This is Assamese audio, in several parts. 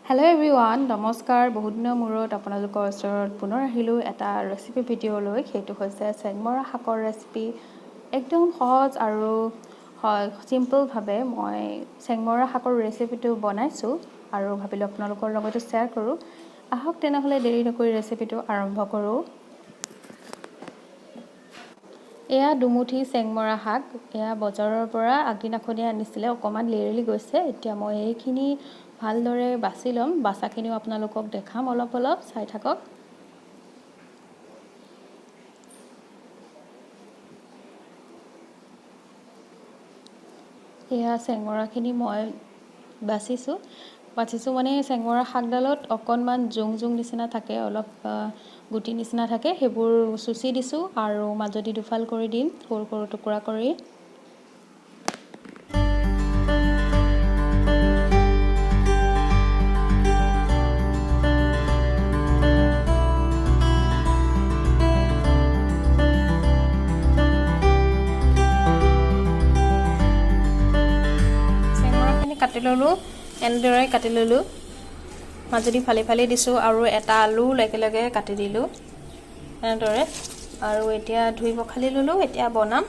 Hello everyone, নমস্কাৰ বহুত দিনৰ মূৰত আপোনালোকৰ ওচৰত পুনৰ আহিলোঁ এটা ৰেচিপি ভিডিঅ' লৈ সেইটো হৈছে চেংমৰা শাকৰ ৰেচিপি একদম সহজ আৰু সিম্পলভাৱে মই চেংমৰা শাকৰ ৰেচিপিটো বনাইছোঁ আৰু ভাবিলোঁ আপোনালোকৰ লগতো শ্বেয়াৰ কৰোঁ আহক তেনেহ'লে দেৰি নকৰি ৰেচিপিটো আৰম্ভ কৰোঁ এয়া দুমুঠি চেংমৰা শাক এয়া বজাৰৰ পৰা আগদিনাখনিয়ে আনিছিলে অকমান লেৰেলি গৈছে এতিয়া মই এইখিনি ভালদৰে বাছি লম বাছাখিনিও আপোনালোকক দেখাম অলপ চাই থাকক এয়া চেংমৰাখিনি মই বাছিছোঁ মানে চেংমৰা শাকডালত অকণমান জুং নিচিনা থাকে অলপ গুটি নিচিনা থাকে সেইবোৰ চুচি দিছোঁ আৰু মাজদি দুফাল কৰি দিম সৰু সৰু টুকুৰা কৰি কাটি ললোঁ এনেদৰে কাটি ললোঁ মাজদি ফালি দিছোঁ আৰু এটা আলু একেলগে কাটি দিলোঁ এনেদৰে আৰু এতিয়া ধুই পখালি ললোঁ এতিয়া বনাম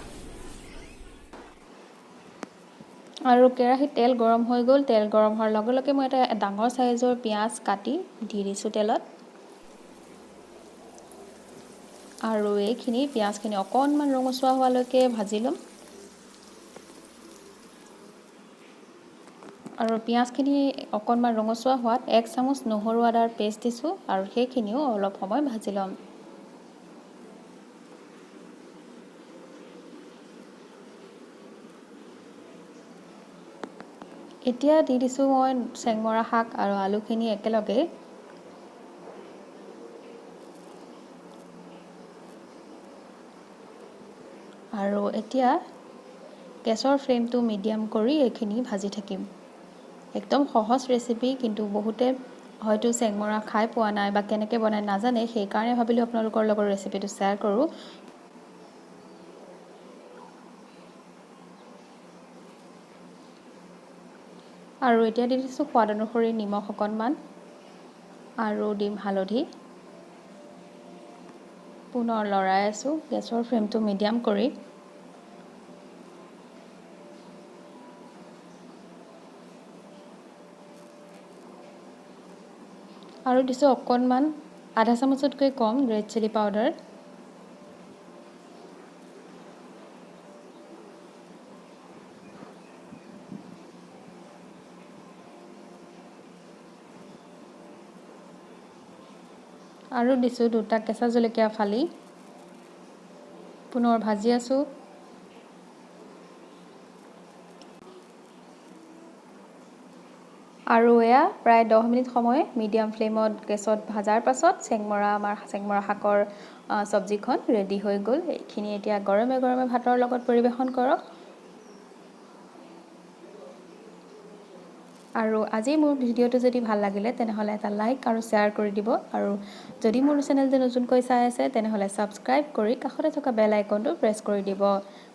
আৰু কেৰাহীত তেল গৰম হৈ গ'ল তেল গৰম হোৱাৰ লগে লগে মই এটা ডাঙৰ সাইজৰ পিয়াজ কাটি দি দিছোঁ তেলত আৰু এইখিনি পিয়াজখিনি অকণমান ৰঙচুৱা হোৱালৈকে ভাজি ল'ম আৰু পিয়াজখিনি অকণমান ৰঙচুৱা হোৱাত 1 চামুচ নহৰু আদাৰ পেষ্ট দিছোঁ আৰু সেইখিনিও অলপ সময় ভাজি ল'ম এতিয়া দি দিছোঁ মই চেংমৰা শাক আৰু আলুখিনি একেলগে আৰু এতিয়া গেছৰ ফ্লেমটো মিডিয়াম কৰি এইখিনি ভাজি থাকিম একদম সহজ ৰেচিপি কিন্তু বহুতে হয়তো চেংমৰা খাই পোৱা নাই বা কেনেকৈ বনাই নাজানে সেইকাৰণে ভাবিলোঁ আপোনালোকৰ লগত ৰেচিপিটো শ্বেয়াৰ কৰোঁ আৰু এতিয়া দি দিছোঁ সোৱাদ অনুসৰি নিমখ অকণমান আৰু দিম হালধি পুনৰ লৰাই আছোঁ গেছৰ ফ্লেমটো মিডিয়াম কৰি আৰু দিছোঁ অকণমান আধা চামুচতকৈ কম ৰেড চিলি পাউডাৰ আৰু দিছোঁ 2টা কেঁচা জলকীয়া ফালি পুনৰ ভাজি আছোঁ আৰু এয়া প্ৰায় 10 মিনিট সময় মিডিয়াম ফ্লেমত গেছত ভাজাৰ পাছত আমাৰ চেংমৰা শাকৰ চব্জিখন ৰেডি হৈ গ'ল এইখিনি এতিয়া গৰমে ভাতৰ লগত পৰিৱেশন কৰক আৰু আজি মোৰ ভিডিঅ'টো যদি ভাল লাগিলে তেনেহ'লে এটা লাইক আৰু শ্বেয়াৰ কৰি দিব আৰু যদি মোৰ চেনেলটো নতুনকৈ চাই আছে তেনেহ'লে সাবস্ক্ৰাইব কৰি কাষতে থকা বেল আইকনটো প্ৰেছ কৰি দিব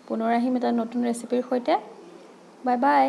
পুনৰ আহিম এটা নতুন ৰেচিপিৰ সৈতে বাই বাই